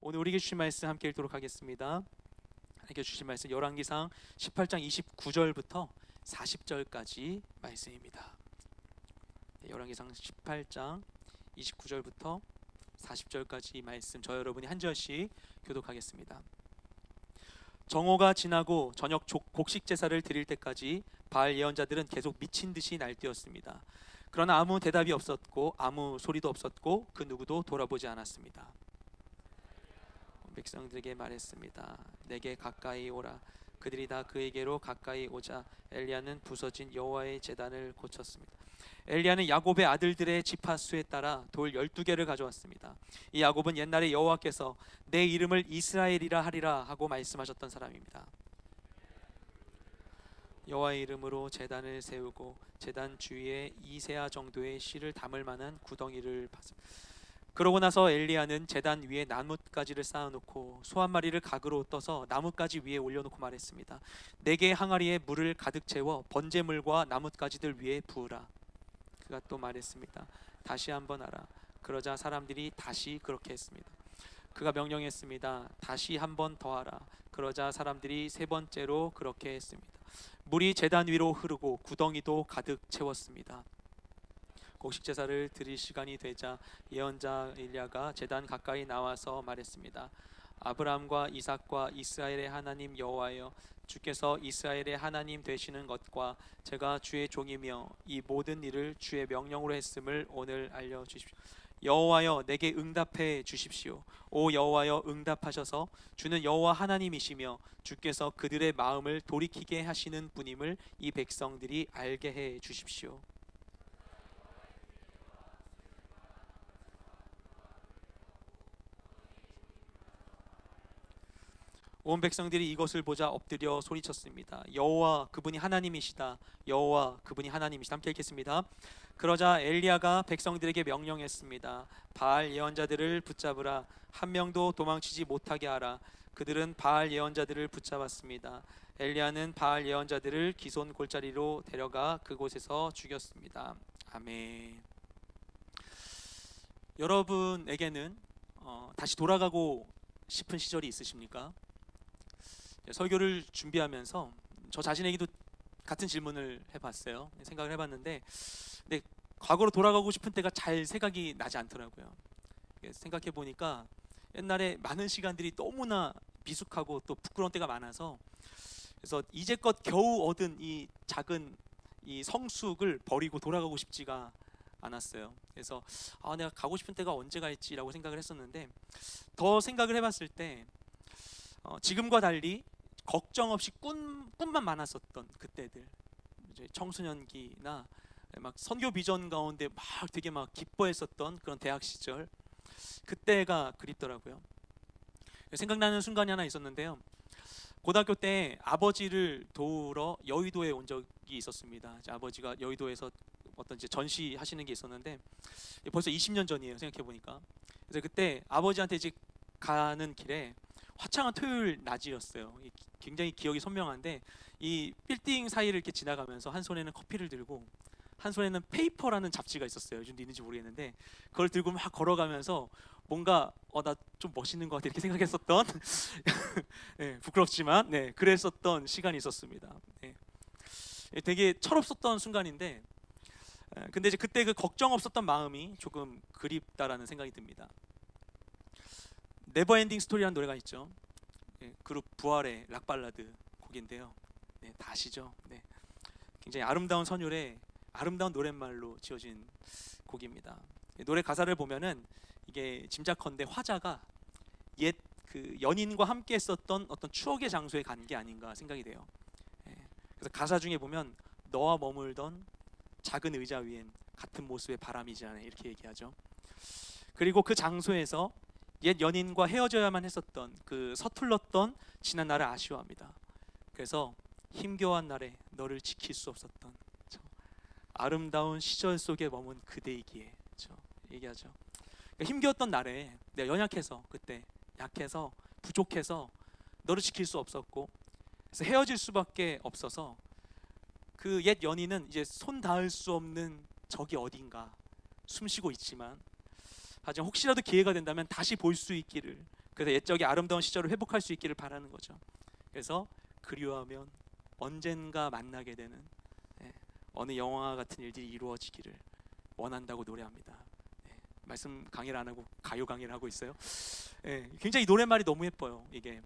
오늘 우리에게 주신 말씀 함께 읽도록 하겠습니다. 하나님께 주신 말씀 열왕기상 18장 29절부터 40절까지 말씀입니다. 열왕기상 18장 29절부터 40절까지 말씀 저 여러분이 한 절씩 교독하겠습니다. 정오가 지나고 저녁 곡식 제사를 드릴 때까지 바알 예언자들은 계속 미친 듯이 날뛰었습니다. 그러나 아무 대답이 없었고 아무 소리도 없었고 그 누구도 돌아보지 않았습니다. 백성들에게 말했습니다. 내게 가까이 오라. 그들이 다 그에게로 가까이 오자 엘리야는 부서진 여호와의 제단을 고쳤습니다. 엘리야는 야곱의 아들들의 지파수에 따라 돌 12개를 가져왔습니다. 이 야곱은 옛날에 여호와께서 내 이름을 이스라엘이라 하리라 하고 말씀하셨던 사람입니다. 여호와의 이름으로 제단을 세우고 제단 주위에 2세아 정도의 씨를 담을 만한 구덩이를 팠습니다. 그러고 나서 엘리야는 제단 위에 나뭇가지를 쌓아놓고 소 한 마리를 각으로 떠서 나뭇가지 위에 올려놓고 말했습니다. 4개의 항아리에 물을 가득 채워 번제물과 나뭇가지들 위에 부으라. 그가 또 말했습니다. 다시 한번 하라. 그러자 사람들이 다시 그렇게 했습니다. 그가 명령했습니다. 다시 한 번 더 하라. 그러자 사람들이 3번째로 그렇게 했습니다. 물이 제단 위로 흐르고 구덩이도 가득 채웠습니다. 곡식 제사를 드릴 시간이 되자 예언자 엘리야가 제단 가까이 나와서 말했습니다. 아브라함과 이삭과 이스라엘의 하나님 여호와여, 주께서 이스라엘의 하나님 되시는 것과 제가 주의 종이며 이 모든 일을 주의 명령으로 했음을 오늘 알려주십시오. 여호와여, 내게 응답해 주십시오. 오 여호와여, 응답하셔서 주는 여호와 하나님이시며 주께서 그들의 마음을 돌이키게 하시는 분임을 이 백성들이 알게 해 주십시오. 온 백성들이 이것을 보자 엎드려 소리쳤습니다. 여호와 그분이 하나님이시다. 여호와 그분이 하나님이시다. 함께 읽겠습니다. 그러자 엘리야가 백성들에게 명령했습니다. 바알 예언자들을 붙잡으라. 한 명도 도망치지 못하게 하라. 그들은 바알 예언자들을 붙잡았습니다. 엘리야는 바알 예언자들을 기손 골짜기로 데려가 그곳에서 죽였습니다. 아멘. 여러분에게는 다시 돌아가고 싶은 시절이 있으십니까? 설교를 준비하면서 저 자신에게도 같은 질문을 해봤어요. 생각을 해봤는데 근데 과거로 돌아가고 싶은 때가 잘 생각이 나지 않더라고요. 생각해 보니까 옛날에 많은 시간들이 너무나 미숙하고 또 부끄러운 때가 많아서 그래서 이제껏 겨우 얻은 이 작은 이 성숙을 버리고 돌아가고 싶지가 않았어요. 그래서 내가 가고 싶은 때가 언제가 있지라고 생각을 했었는데 더 생각을 해봤을 때 지금과 달리 걱정 없이 꿈만 많았었던 그때들, 이제 청소년기나 막 선교 비전 가운데 막 되게 막 기뻐했었던 그런 대학 시절, 그때가 그립더라고요. 생각나는 순간이 하나 있었는데요. 고등학교 때 아버지를 도우러 여의도에 온 적이 있었습니다. 아버지가 여의도에서 어떤 이제 전시 하시는 게 있었는데 벌써 20년 전이에요. 생각해 보니까. 그래서 그때 아버지한테 이제 가는 길에 화창한 토요일 낮이었어요. 굉장히 기억이 선명한데 이 빌딩 사이를 이렇게 지나가면서 한 손에는 커피를 들고 한 손에는 페이퍼라는 잡지가 있었어요. 요즘도 있는지 모르겠는데 그걸 들고 막 걸어가면서 뭔가 나 좀 멋있는 것 같아 이렇게 생각했었던 네, 부끄럽지만 네, 그랬었던 시간이 있었습니다. 네. 되게 철없었던 순간인데 근데 이제 그때 그 걱정 없었던 마음이 조금 그립다라는 생각이 듭니다. 네버엔딩 스토리라는 노래가 있죠. 네, 그룹 부활의 락발라드 곡인데요. 네, 다 아시죠? 네, 굉장히 아름다운 선율의 아름다운 노랫말로 지어진 곡입니다. 노래 가사를 보면은 이게 짐작컨대 화자가 옛 그 연인과 함께 했었던 어떤 추억의 장소에 간 게 아닌가 생각이 돼요. 네, 그래서 가사 중에 보면 너와 머물던 작은 의자 위엔 같은 모습의 바람이 지나네 이렇게 얘기하죠. 그리고 그 장소에서 옛 연인과 헤어져야만 했었던 그 서툴렀던 지난 날을 아쉬워합니다. 그래서 힘겨운 날에 너를 지킬 수 없었던 아름다운 시절 속에 머문 그대이기에 얘기하죠. 그러니까 힘겨웠던 날에 내가 연약해서 그때 약해서 부족해서 너를 지킬 수 없었고 그래서 헤어질 수밖에 없어서 그 옛 연인은 이제 손 닿을 수 없는 저기 어딘가 숨쉬고 있지만 하지만 혹시라도 기회가 된다면 다시 볼 수 있기를 그래서 옛적의 아름다운 시절을 회복할 수 있기를 바라는 거죠. 그래서 그리워하면 언젠가 만나게 되는 어느 영화 같은 일들이 이루어지기를 원한다고 노래합니다. 말씀 강의를 안 하고 가요 강의를 하고 있어요. 굉장히 노랫말이 너무 예뻐요. 이게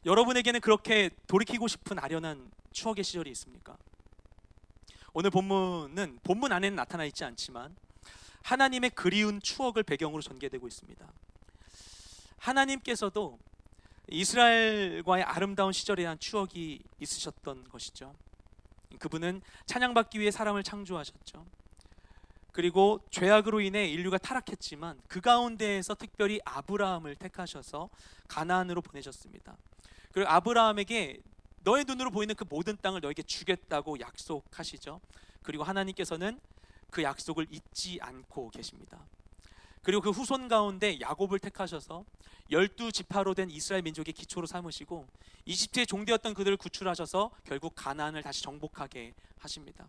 여러분에게는 그렇게 돌이키고 싶은 아련한 추억의 시절이 있습니까? 오늘 본문은 본문 안에는 나타나 있지 않지만 하나님의 그리운 추억을 배경으로 전개되고 있습니다. 하나님께서도 이스라엘과의 아름다운 시절에 대한 추억이 있으셨던 것이죠. 그분은 찬양받기 위해 사람을 창조하셨죠. 그리고 죄악으로 인해 인류가 타락했지만 그 가운데에서 특별히 아브라함을 택하셔서 가나안으로 보내셨습니다. 그리고 아브라함에게 너의 눈으로 보이는 그 모든 땅을 너에게 주겠다고 약속하시죠. 그리고 하나님께서는 그 약속을 잊지 않고 계십니다. 그리고 그 후손 가운데 야곱을 택하셔서 12지파로 된 이스라엘 민족의 기초로 삼으시고 이집트의 종되었던 그들을 구출하셔서 결국 가나안을 다시 정복하게 하십니다.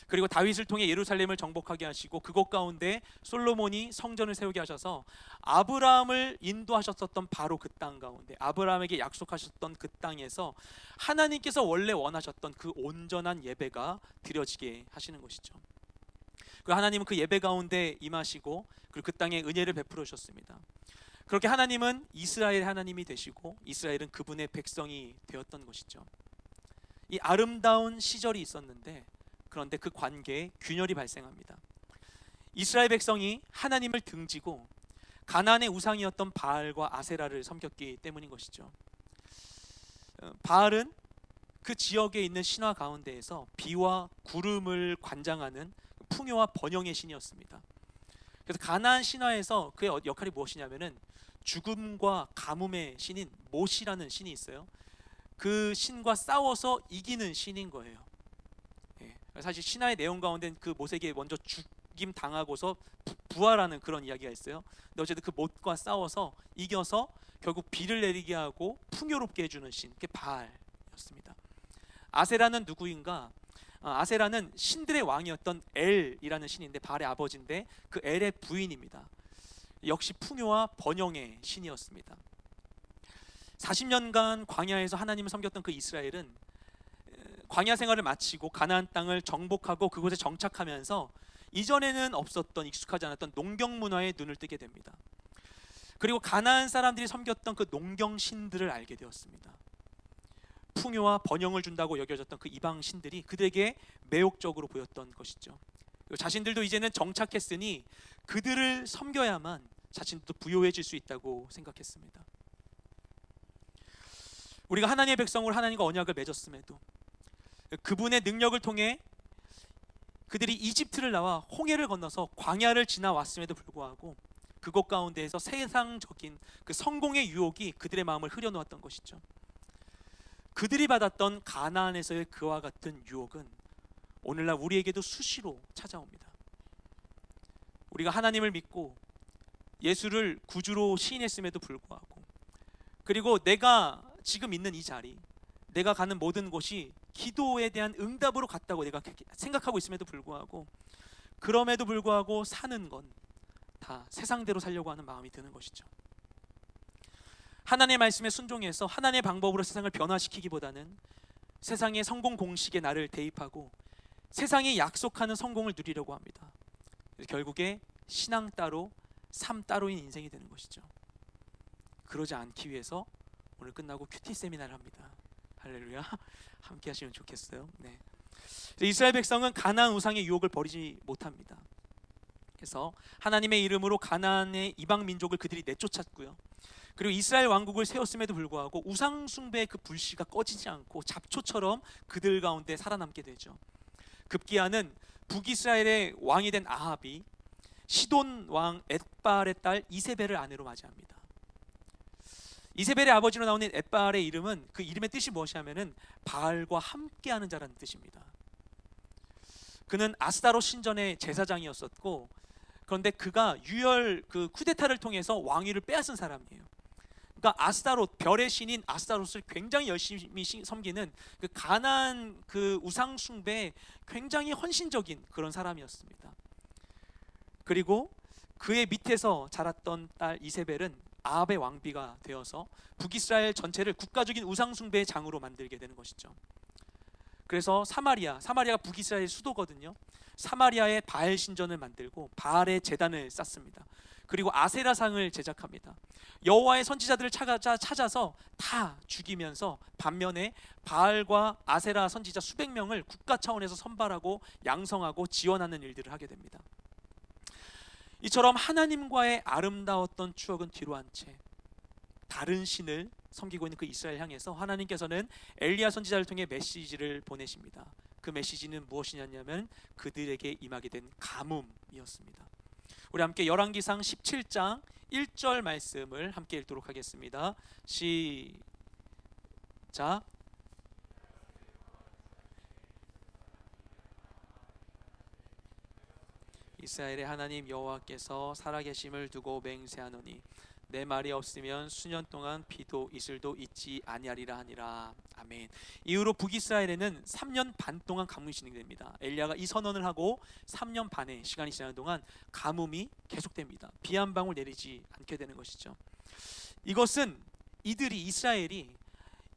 그리고 다윗을 통해 예루살렘을 정복하게 하시고 그곳 가운데 솔로몬이 성전을 세우게 하셔서 아브라함을 인도하셨었던 바로 그 땅 가운데 아브라함에게 약속하셨던 그 땅에서 하나님께서 원래 원하셨던 그 온전한 예배가 드려지게 하시는 것이죠. 그 하나님은 그 예배 가운데 임하시고 그리고 그 땅에 은혜를 베풀어 주셨습니다. 그렇게 하나님은 이스라엘의 하나님이 되시고 이스라엘은 그분의 백성이 되었던 것이죠. 이 아름다운 시절이 있었는데 그런데 그 관계에 균열이 발생합니다. 이스라엘 백성이 하나님을 등지고 가나안의 우상이었던 바알과 아세라를 섬겼기 때문인 것이죠. 바알은 그 지역에 있는 신화 가운데에서 비와 구름을 관장하는 풍요와 번영의 신이었습니다. 그래서 가나안 신화에서 그의 역할이 무엇이냐면은 죽음과 가뭄의 신인 못이라는 신이 있어요. 그 신과 싸워서 이기는 신인 거예요. 사실 신화의 내용 가운데 그 못에게 먼저 죽임 당하고서 부활하는 그런 이야기가 있어요. 근데 어쨌든 그 못과 싸워서 이겨서 결국 비를 내리게 하고 풍요롭게 해주는 신, 그게 바알이었습니다. 아세라는 누구인가? 아세라는 신들의 왕이었던 엘이라는 신인데 바알의 아버지인데 그 엘의 부인입니다. 역시 풍요와 번영의 신이었습니다. 40년간 광야에서 하나님을 섬겼던 그 이스라엘은 광야 생활을 마치고 가나안 땅을 정복하고 그곳에 정착하면서 이전에는 없었던 익숙하지 않았던 농경 문화에 눈을 뜨게 됩니다. 그리고 가나안 사람들이 섬겼던 그 농경 신들을 알게 되었습니다. 풍요와 번영을 준다고 여겨졌던 그 이방 신들이 그들에게 매혹적으로 보였던 것이죠. 그리고 자신들도 이제는 정착했으니 그들을 섬겨야만 자신도 부요해질 수 있다고 생각했습니다. 우리가 하나님의 백성으로 하나님과 언약을 맺었음에도 그분의 능력을 통해 그들이 이집트를 나와 홍해를 건너서 광야를 지나왔음에도 불구하고 그곳 가운데에서 세상적인 그 성공의 유혹이 그들의 마음을 흐려놓았던 것이죠. 그들이 받았던 가나안에서의 그와 같은 유혹은 오늘날 우리에게도 수시로 찾아옵니다. 우리가 하나님을 믿고 예수를 구주로 시인했음에도 불구하고 그리고 내가 지금 있는 이 자리, 내가 가는 모든 곳이 기도에 대한 응답으로 갔다고 내가 생각하고 있음에도 불구하고 그럼에도 불구하고 사는 건 다 세상대로 살려고 하는 마음이 드는 것이죠. 하나님의 말씀에 순종해서 하나님의 방법으로 세상을 변화시키기보다는 세상의 성공 공식에 나를 대입하고 세상이 약속하는 성공을 누리려고 합니다. 결국에 신앙 따로 삶 따로인 인생이 되는 것이죠. 그러지 않기 위해서 오늘 끝나고 큐티 세미나를 합니다. 할렐루야. 함께 하시면 좋겠어요. 네. 이스라엘 백성은 가나안 우상의 유혹을 버리지 못합니다. 그래서 하나님의 이름으로 가나안의 이방 민족을 그들이 내쫓았고요. 그리고 이스라엘 왕국을 세웠음에도 불구하고 우상 숭배의 그 불씨가 꺼지지 않고 잡초처럼 그들 가운데 살아남게 되죠. 급기야는 북이스라엘의 왕이 된 아합이 시돈 왕 엣바알의 딸 이세벨을 아내로 맞이합니다. 이세벨의 아버지로 나오는 엣바알의 이름은 그 이름의 뜻이 무엇이냐면은 바알과 함께하는 자라는 뜻입니다. 그는 아스타롯 신전의 제사장이었었고 그런데 그가 유혈 그 쿠데타를 통해서 왕위를 빼앗은 사람이에요. 그러니까 아스타롯, 별의 신인 아스타롯을 굉장히 열심히 섬기는 그 가나안 그 우상 숭배에 굉장히 헌신적인 그런 사람이었습니다. 그리고 그의 밑에서 자랐던 딸 이세벨은 아합의 왕비가 되어서 북이스라엘 전체를 국가적인 우상숭배의 장으로 만들게 되는 것이죠. 그래서 사마리아가 북이스라엘 수도거든요. 사마리아에 바알 신전을 만들고 바알의 제단을 쌓습니다. 그리고 아세라상을 제작합니다. 여호와의 선지자들을 찾아서 다 죽이면서 반면에 바알과 아세라 선지자 수백 명을 국가 차원에서 선발하고 양성하고 지원하는 일들을 하게 됩니다. 이처럼 하나님과의 아름다웠던 추억은 뒤로 한 채 다른 신을 섬기고 있는 그 이스라엘 향해서 하나님께서는 엘리야 선지자를 통해 메시지를 보내십니다. 그 메시지는 무엇이냐면 그들에게 임하게 된 가뭄이었습니다. 우리 함께 열왕기상 17장 1절 말씀을 함께 읽도록 하겠습니다. 시작. 이스라엘의 하나님 여호와께서 살아계심을 두고 맹세하노니 내 말이 없으면 수년 동안 비도 이슬도 있지 아니하리라 하니라. 아멘. 이후로 북이스라엘에는 3년 반 동안 가뭄이 진행됩니다. 엘리야가 이 선언을 하고 3년 반의 시간이 지나는 동안 가뭄이 계속됩니다. 비 한 방울 내리지 않게 되는 것이죠. 이것은 이스라엘이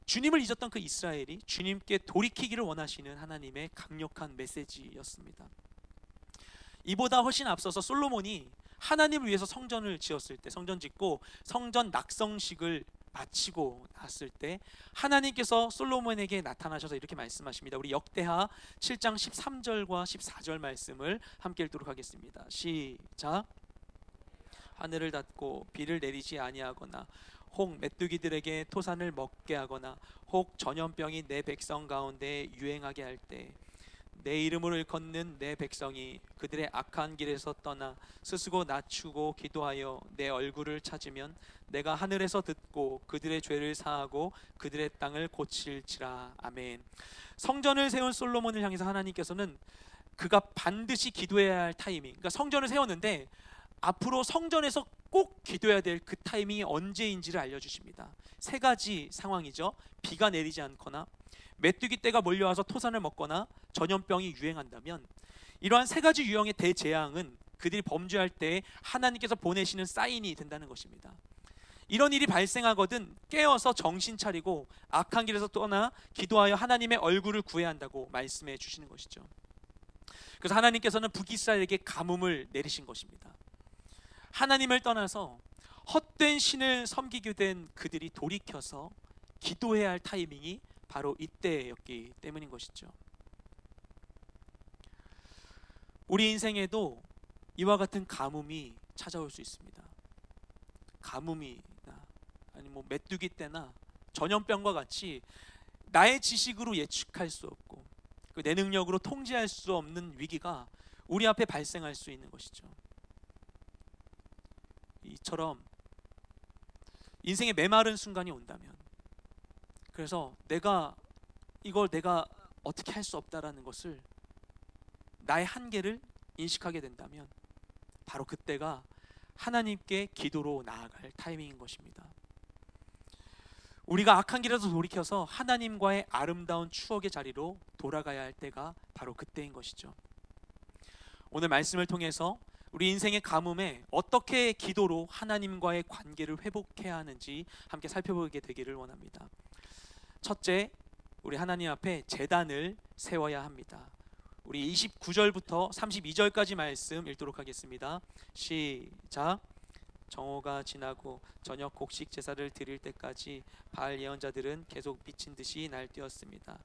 주님을 잊었던 그 이스라엘이 주님께 돌이키기를 원하시는 하나님의 강력한 메시지였습니다. 이보다 훨씬 앞서서 솔로몬이 하나님을 위해서 성전을 지었을 때, 성전 짓고 성전 낙성식을 마치고 났을 때 하나님께서 솔로몬에게 나타나셔서 이렇게 말씀하십니다. 우리 역대하 7장 13절과 14절 말씀을 함께 읽도록 하겠습니다. 시작. 하늘을 닫고 비를 내리지 아니하거나 혹 메뚜기들에게 토산을 먹게 하거나 혹 전염병이 내 백성 가운데 유행하게 할 때 내 이름을 걷는 내 백성이 그들의 악한 길에서 떠나 스스로 낮추고 기도하여 내 얼굴을 찾으면 내가 하늘에서 듣고 그들의 죄를 사하고 그들의 땅을 고칠지라. 아멘. 성전을 세운 솔로몬을 향해서 하나님께서는 그가 반드시 기도해야 할 타이밍, 그러니까 성전을 세웠는데 앞으로 성전에서 꼭 기도해야 될 그 타이밍이 언제인지를 알려주십니다. 세 가지 상황이죠. 비가 내리지 않거나 메뚜기 떼가 몰려와서 토산을 먹거나 전염병이 유행한다면 이러한 세 가지 유형의 대재앙은 그들이 범죄할 때 하나님께서 보내시는 사인이 된다는 것입니다. 이런 일이 발생하거든 깨어서 정신 차리고 악한 길에서 떠나 기도하여 하나님의 얼굴을 구해야 한다고 말씀해 주시는 것이죠. 그래서 하나님께서는 북이스라엘에게 가뭄을 내리신 것입니다. 하나님을 떠나서 헛된 신을 섬기게 된 그들이 돌이켜서 기도해야 할 타이밍이 바로 이때였기 때문인 것이죠. 우리 인생에도 이와 같은 가뭄이 찾아올 수 있습니다. 가뭄이나 아니 메뚜기 떼나 전염병과 같이 나의 지식으로 예측할 수 없고 내 능력으로 통제할 수 없는 위기가 우리 앞에 발생할 수 있는 것이죠. 이처럼 인생의 메마른 순간이 온다면, 그래서 내가 어떻게 할 수 없다라는 것을, 나의 한계를 인식하게 된다면 바로 그때가 하나님께 기도로 나아갈 타이밍인 것입니다. 우리가 악한 길에서 돌이켜서 하나님과의 아름다운 추억의 자리로 돌아가야 할 때가 바로 그때인 것이죠. 오늘 말씀을 통해서 우리 인생의 가뭄에 어떻게 기도로 하나님과의 관계를 회복해야 하는지 함께 살펴보게 되기를 원합니다. 첫째, 우리 하나님 앞에 제단을 세워야 합니다. 우리 29절부터 32절까지 말씀 읽도록 하겠습니다. 시작. 정오가 지나고 저녁 곡식 제사를 드릴 때까지 바알 예언자들은 계속 미친 듯이 날뛰었습니다.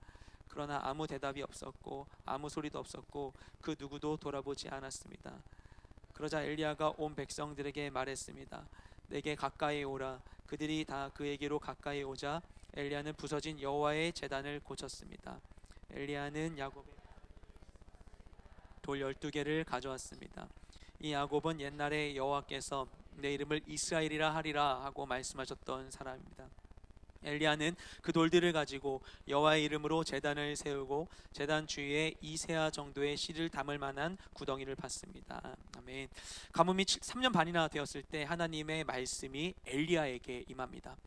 그러나 아무 대답이 없었고 아무 소리도 없었고 그 누구도 돌아보지 않았습니다. 그러자 엘리야가 온 백성들에게 말했습니다. 내게 가까이 오라. 그들이 다 그에게로 가까이 오자 엘리야는 부서진 여호와의 제단을 고쳤습니다. 엘리야는 야곱의 돌 12개를 가져왔습니다. 이 야곱은 옛날에 여호와께서 내 이름을 이스라엘이라 하리라 하고 말씀하셨던 사람입니다. 엘리야는 그 돌들을 가지고 여호와의 이름으로 제단을 세우고 제단 주위에 2세아 정도의 씨를 담을 만한 구덩이를 팠습니다. 아멘. 가뭄이 3년 반이나 되었을 때 하나님의 말씀이 엘리야에게 임합니다.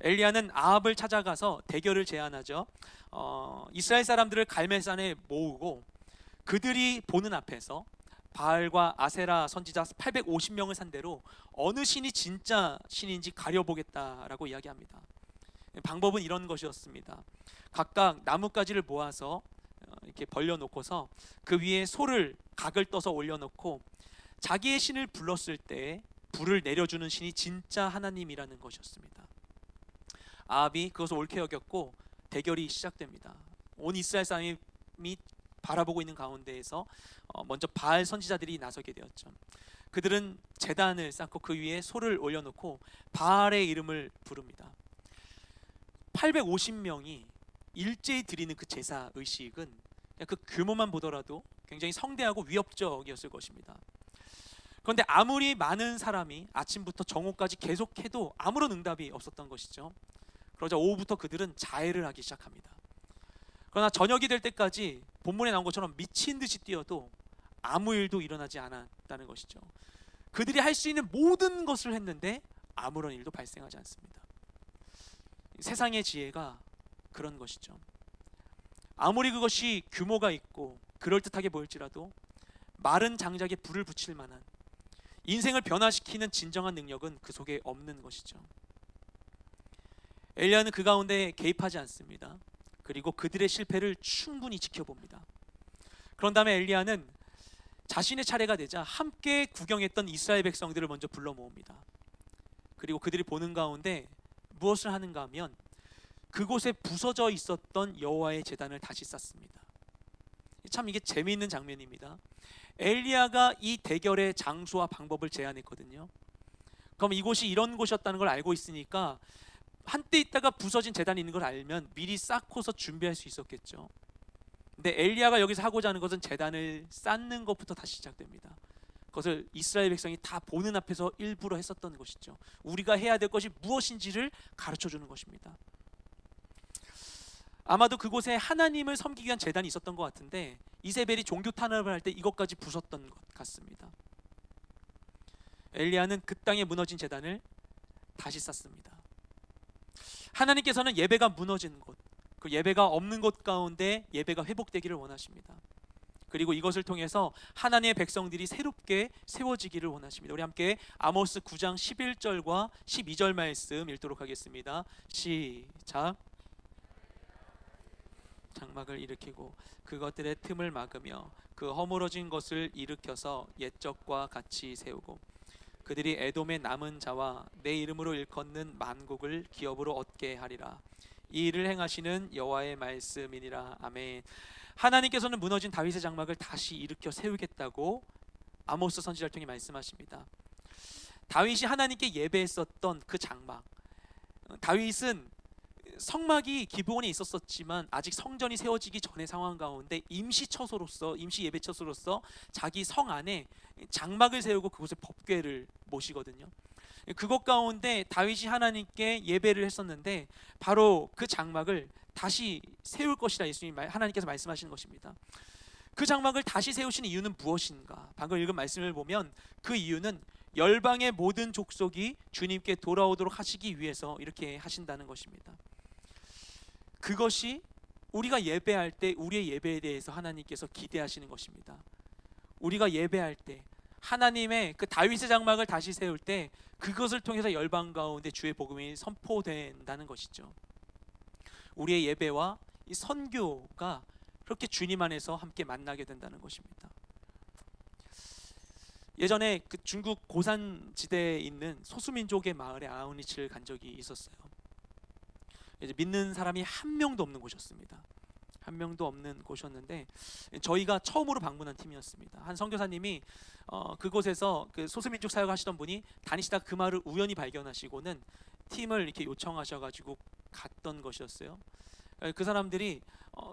엘리야는 아합을 찾아가서 대결을 제안하죠. 이스라엘 사람들을 갈멜산에 모으고 그들이 보는 앞에서 바알과 아세라 선지자 850명을 상대로 어느 신이 진짜 신인지 가려보겠다라고 이야기합니다. 방법은 이런 것이었습니다. 각각 나뭇가지를 모아서 이렇게 벌려놓고서 그 위에 소를 각을 떠서 올려놓고 자기의 신을 불렀을 때 불을 내려주는 신이 진짜 하나님이라는 것이었습니다. 아합이 그것을 옳게 여겼고 대결이 시작됩니다. 온 이스라엘 사람이 바라보고 있는 가운데에서 먼저 바알 선지자들이 나서게 되었죠. 그들은 제단을 쌓고 그 위에 소를 올려놓고 바알의 이름을 부릅니다. 850명이 일제히 드리는 그 제사 의식은 그 규모만 보더라도 굉장히 성대하고 위협적이었을 것입니다. 그런데 아무리 많은 사람이 아침부터 정오까지 계속해도 아무런 응답이 없었던 것이죠. 그러자 오후부터 그들은 자해를 하기 시작합니다. 그러나 저녁이 될 때까지 본문에 나온 것처럼 미친 듯이 뛰어도 아무 일도 일어나지 않았다는 것이죠. 그들이 할 수 있는 모든 것을 했는데 아무런 일도 발생하지 않습니다. 세상의 지혜가 그런 것이죠. 아무리 그것이 규모가 있고 그럴듯하게 보일지라도 마른 장작에 불을 붙일 만한 인생을 변화시키는 진정한 능력은 그 속에 없는 것이죠. 엘리야는 그 가운데 개입하지 않습니다. 그리고 그들의 실패를 충분히 지켜봅니다. 그런 다음에 엘리야는 자신의 차례가 되자 함께 구경했던 이스라엘 백성들을 먼저 불러 모읍니다. 그리고 그들이 보는 가운데 무엇을 하는가 하면 그곳에 부서져 있었던 여호와의 제단을 다시 쌓습니다. 참 이게 재미있는 장면입니다. 엘리야가 이 대결의 장소와 방법을 제안했거든요. 그럼 이곳이 이런 곳이었다는 걸 알고 있으니까 한때 있다가 부서진 제단이 있는 걸 알면 미리 쌓고서 준비할 수 있었겠죠. 근데 엘리야가 여기서 하고자 하는 것은 제단을 쌓는 것부터 다시 시작됩니다. 그것을 이스라엘 백성이 다 보는 앞에서 일부러 했었던 것이죠. 우리가 해야 될 것이 무엇인지를 가르쳐 주는 것입니다. 아마도 그곳에 하나님을 섬기기 위한 제단이 있었던 것 같은데 이세벨이 종교 탄압을 할 때 이것까지 부쉈던 것 같습니다. 엘리야는 그 땅에 무너진 제단을 다시 쌓습니다. 하나님께서는 예배가 무너진 곳, 그 예배가 없는 곳 가운데 예배가 회복되기를 원하십니다. 그리고 이것을 통해서 하나님의 백성들이 새롭게 세워지기를 원하십니다. 우리 함께 아모스 9장 11절과 12절 말씀 읽도록 하겠습니다. 시작. 장막을 일으키고 그것들의 틈을 막으며 그 허물어진 것을 일으켜서 옛적과 같이 세우고 그들이 에돔의 남은 자와 내 이름으로 일컫는 만국을 기업으로 얻게 하리라. 이 일을 행하시는 여호와의 말씀이니라. 아멘. 하나님께서는 무너진 다윗의 장막을 다시 일으켜 세우겠다고 아모스 선지자를 통해 말씀하십니다. 다윗이 하나님께 예배했었던 그 장막, 다윗은 성막이 기브온에 있었지만 아직 성전이 세워지기 전의 상황 가운데 임시 처소로서, 임시 예배처소로서 자기 성 안에 장막을 세우고 그곳에 법궤를 모시거든요. 그것 가운데 다윗이 하나님께 예배를 했었는데 바로 그 장막을 다시 세울 것이라 예수님 하나님께서 말씀하시는 것입니다. 그 장막을 다시 세우신 이유는 무엇인가? 방금 읽은 말씀을 보면 그 이유는 열방의 모든 족속이 주님께 돌아오도록 하시기 위해서 이렇게 하신다는 것입니다. 그것이 우리가 예배할 때 우리의 예배에 대해서 하나님께서 기대하시는 것입니다. 우리가 예배할 때 하나님의 그 다윗의 장막을 다시 세울 때 그것을 통해서 열방 가운데 주의 복음이 선포된다는 것이죠. 우리의 예배와 이 선교가 그렇게 주님 안에서 함께 만나게 된다는 것입니다. 예전에 그 중국 고산지대에 있는 소수민족의 마을에 아우니치를 간 적이 있었어요. 이제 믿는 사람이 한 명도 없는 곳이었습니다. 한 명도 없는 곳이었는데 저희가 처음으로 방문한 팀이었습니다. 한 선교사님이 그곳에서 그 소수민족 사역하시던 분이 다니시다가 그 마을을 우연히 발견하시고는 팀을 이렇게 요청하셔가지고 갔던 것이었어요. 그 사람들이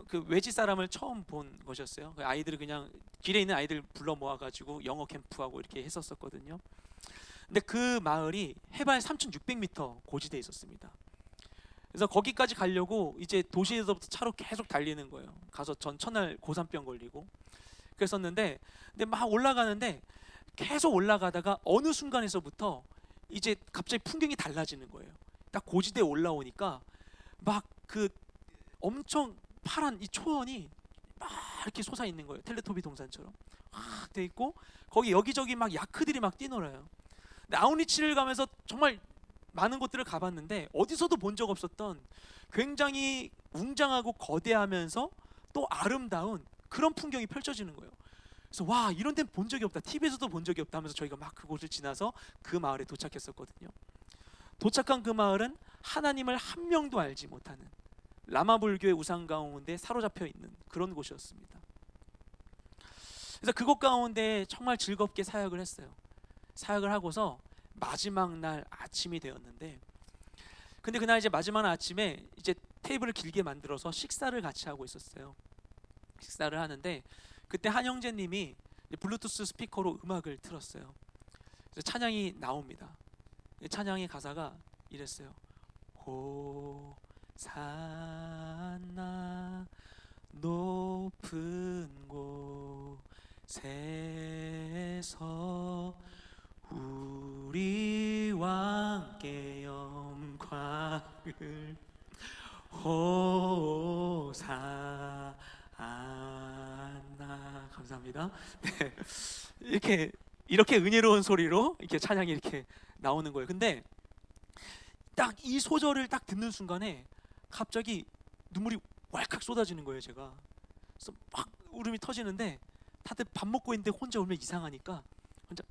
그 외지 사람을 처음 본 것이었어요. 그 아이들을 그냥 길에 있는 아이들 불러 모아가지고 영어 캠프하고 이렇게 했었거든요. 근데 그 마을이 해발 3,600m 고지대에 있었습니다. 그래서 거기까지 가려고 이제 도시에서부터 차로 계속 달리는 거예요. 가서 전 첫날 고산병 걸리고 그랬었는데, 근데 막 올라가는데 계속 올라가다가 어느 순간에서부터 이제 갑자기 풍경이 달라지는 거예요. 딱 고지대에 올라오니까 막 그 엄청 파란 이 초원이 막 이렇게 솟아 있는 거예요. 텔레토비 동산처럼 확 돼 있고 거기 여기저기 막 야크들이 막 뛰놀아요. 근데 아우리치를 가면서 정말 많은 곳들을 가봤는데 어디서도 본 적 없었던 굉장히 웅장하고 거대하면서 또 아름다운 그런 풍경이 펼쳐지는 거예요. 그래서 와, 이런 데는 본 적이 없다, TV에서도 본 적이 없다 하면서 저희가 막 그곳을 지나서 그 마을에 도착했었거든요. 도착한 그 마을은 하나님을 한 명도 알지 못하는 라마 불교의 우상 가운데 사로잡혀 있는 그런 곳이었습니다. 그래서 그곳 가운데 정말 즐겁게 사역을 했어요. 사역을 하고서 마지막 날 아침이 되었는데, 근데 그날 이제 마지막 아침에 이제 테이블을 길게 만들어서 식사를 같이 하고 있었어요. 식사를 하는데 그때 한 형제님이 블루투스 스피커로 음악을 틀었어요. 그래서 찬양이 나옵니다. 찬양의 가사가 이랬어요. 호산나 높은 곳에서 우리 왕께 영광을 호산나. 감사합니다. 네. 이렇게 은혜로운 소리로 이렇게 찬양이 이렇게 나오는 거예요. 근데 딱 이 소절을 딱 듣는 순간에 갑자기 눈물이 왈칵 쏟아지는 거예요. 제가 그래서 막 울음이 터지는데 다들 밥 먹고 있는데 혼자 울면 이상하니까 혼자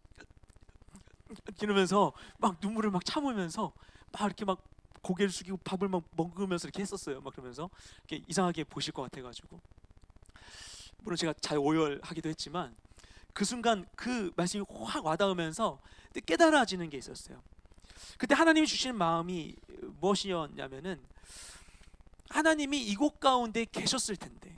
이러면서 막 눈물을 막 참으면서 막 이렇게 막 고개를 숙이고 밥을 막 먹으면서 이렇게 했었어요. 막 그러면서 이렇게 이상하게 보실 것 같아가지고, 물론 제가 잘 오열하기도 했지만 그 순간 그 말씀이 확 와닿으면서 깨달아지는 게 있었어요. 그때 하나님이 주시는 마음이 무엇이었냐면은, 하나님이 이곳 가운데 계셨을 텐데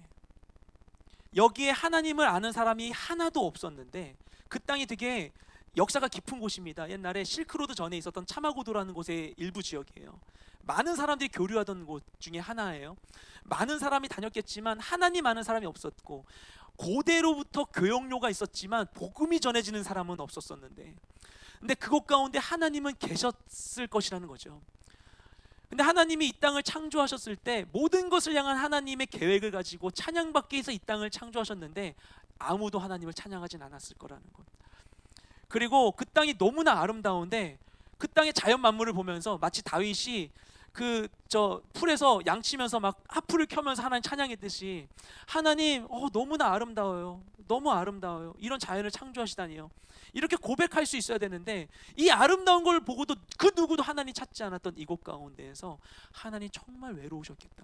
여기에 하나님을 아는 사람이 하나도 없었는데, 그 땅이 되게 역사가 깊은 곳입니다. 옛날에 실크로드 전에 있었던 차마고도라는 곳의 일부 지역이에요. 많은 사람들이 교류하던 곳 중에 하나예요. 많은 사람이 다녔겠지만 하나님 아는 사람이 없었고, 고대로부터 교역로가 있었지만 복음이 전해지는 사람은 없었었는데, 근데 그곳 가운데 하나님은 계셨을 것이라는 거죠. 근데 하나님이 이 땅을 창조하셨을 때 모든 것을 향한 하나님의 계획을 가지고 찬양받기 위해서 이 땅을 창조하셨는데 아무도 하나님을 찬양하진 않았을 거라는 것. 그리고 그 땅이 너무나 아름다운데 그 땅의 자연 만물을 보면서 마치 다윗이 그 풀에서 양치면서 막 하프를 켜면서 하나님 찬양했듯이, 하나님 너무나 아름다워요, 너무 아름다워요, 이런 자연을 창조하시다니요, 이렇게 고백할 수 있어야 되는데, 이 아름다운 걸 보고도 그 누구도 하나님 찾지 않았던 이곳 가운데에서 하나님 정말 외로우셨겠다.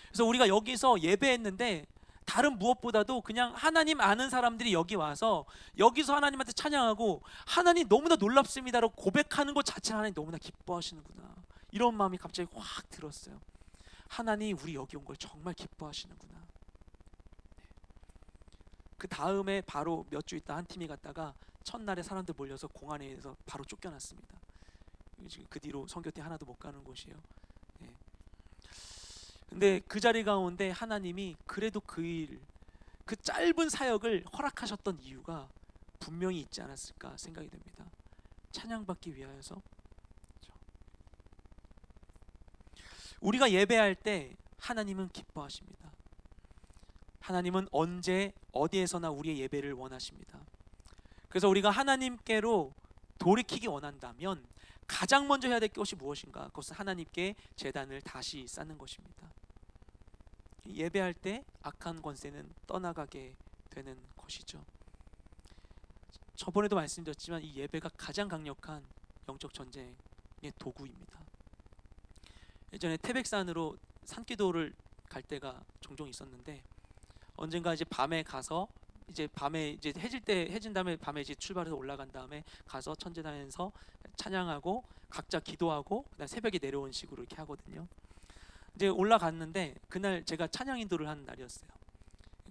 그래서 우리가 여기서 예배했는데 다른 무엇보다도 그냥 하나님 아는 사람들이 여기 와서 여기서 하나님한테 찬양하고 하나님 너무나 놀랍습니다라고 고백하는 것 자체를 하나님 너무나 기뻐하시는구나, 이런 마음이 갑자기 확 들었어요. 하나님 우리 여기 온 걸 정말 기뻐하시는구나. 그 다음에 바로 몇 주 있다 한 팀이 갔다가 첫날에 사람들 몰려서 공안에서 바로 쫓겨났습니다. 지금 그 뒤로 선교팀 하나도 못 가는 곳이에요. 네. 근데 그 자리 가운데 하나님이 그래도 그 짧은 사역을 허락하셨던 이유가 분명히 있지 않았을까 생각이 됩니다. 찬양받기 위하여서. 우리가 예배할 때 하나님은 기뻐하십니다. 하나님은 언제 어디에서나 우리의 예배를 원하십니다. 그래서 우리가 하나님께로 돌이키기 원한다면 가장 먼저 해야 될 것이 무엇인가? 그것은 하나님께 제단을 다시 쌓는 것입니다. 예배할 때 악한 권세는 떠나가게 되는 것이죠. 저번에도 말씀드렸지만 이 예배가 가장 강력한 영적 전쟁의 도구입니다. 예전에 태백산으로 산기도를 갈 때가 종종 있었는데, 언젠가 이제 밤에 가서 밤에 해진 다음에 밤에 이제 출발해서 올라간 다음에 가서 천재단에서 찬양하고 각자 기도하고 그다음 새벽에 내려온 식으로 이렇게 하거든요. 이제 올라갔는데 그날 제가 찬양 인도를 하는 날이었어요.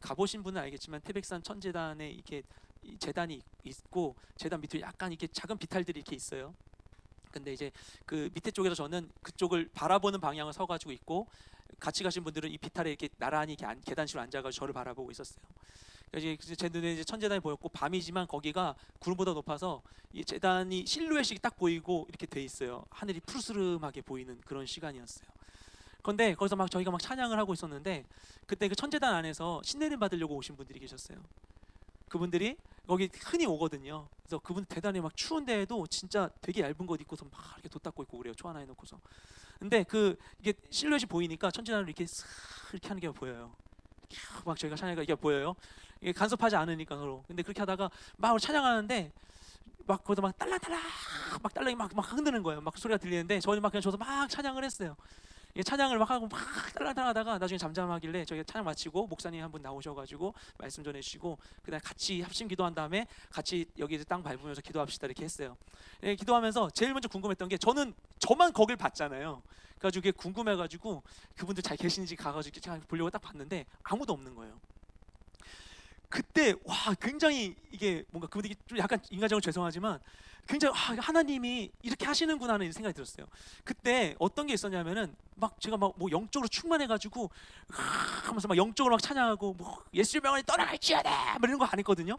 가보신 분은 알겠지만 태백산 천재단에 이렇게 재단이 있고 재단 밑에 약간 이렇게 작은 비탈들이 이렇게 있어요. 근데 이제 그 밑에 쪽에서 저는 그쪽을 바라보는 방향을 서가지고 있고, 같이 가신 분들은 이 비탈에 이렇게 나란히 이렇게 계단식으로 앉아가지고 저를 바라보고 있었어요. 그래서 제 눈에 이제 천재단이 보였고, 밤이지만 거기가 구름보다 높아서 이 재단이 실루엣이 딱 보이고 이렇게 돼 있어요. 하늘이 푸르스름하게 보이는 그런 시간이었어요. 그런데 거기서 막 저희가 막 찬양을 하고 있었는데 그때 그 천재단 안에서 신내림 받으려고 오신 분들이 계셨어요. 그분들이 거기 흔히 오거든요. 그래서 그분 대단히 막 추운데에도 진짜 되게 얇은 옷 입고서 막 이렇게 돛 닦고 있고 그래요. 초 하나 해놓고서. 근데 이게 실루엣이 보이니까 천재단으로 이렇게 쓱 이렇게 하는 게 보여요. 막 저희가 찬양가 이게 보여요. 이게 간섭하지 않으니까 서로. 근데 그렇게 하다가 막 찬양하는데 막 거기서 막 딸랑딸랑 막 딸랑이 막 흔드는 거예요. 막 소리가 들리는데 저희는 막 그냥 저서 막 찬양을 했어요. 찬양을 막 하고 막 딸랑딸랑 하다가 나중에 잠잠하길래 저희 찬양 마치고 목사님 한 분 나오셔가지고 말씀 전해주시고 그다음 같이 합심 기도한 다음에 같이 여기 땅 밟으면서 기도합시다 이렇게 했어요. 기도하면서 제일 먼저 궁금했던 게 저만 거길 봤잖아요. 그래가지고 그게 궁금해가지고 그분들 잘 계시는지 가가지고 보려고 딱 봤는데 아무도 없는 거예요. 그때 와 굉장히 이게 뭔가 그분들이 좀 약간 인간적으로 죄송하지만 굉장히 하나님이 이렇게 하시는구나 하는 생각이 들었어요. 그때 어떤 게 있었냐면은 막 제가 막 뭐 영적으로 충만해가지고 하면서 막 영적으로 막 찬양하고 뭐 예수의 명을 떠나갈지어다 뭐 이런 거 안 했거든요.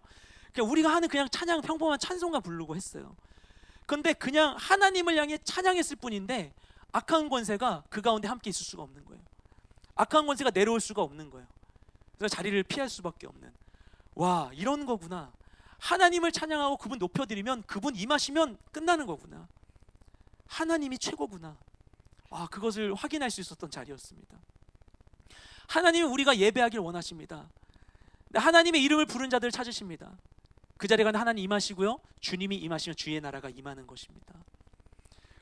그냥 우리가 하는 그냥 찬양 평범한 찬송가 부르고 했어요. 그런데 그냥 하나님을 향해 찬양했을 뿐인데 악한 권세가 그 가운데 함께 있을 수가 없는 거예요. 악한 권세가 내려올 수가 없는 거예요. 그래서 자리를 피할 수밖에 없는. 와 이런 거구나. 하나님을 찬양하고 그분 높여드리면 그분 임하시면 끝나는 거구나. 하나님이 최고구나. 그것을 확인할 수 있었던 자리였습니다. 하나님은 우리가 예배하길 원하십니다. 하나님의 이름을 부른 자들을 찾으십니다. 그 자리에 가는 하나님 임하시고요. 주님이 임하시면 주의 나라가 임하는 것입니다.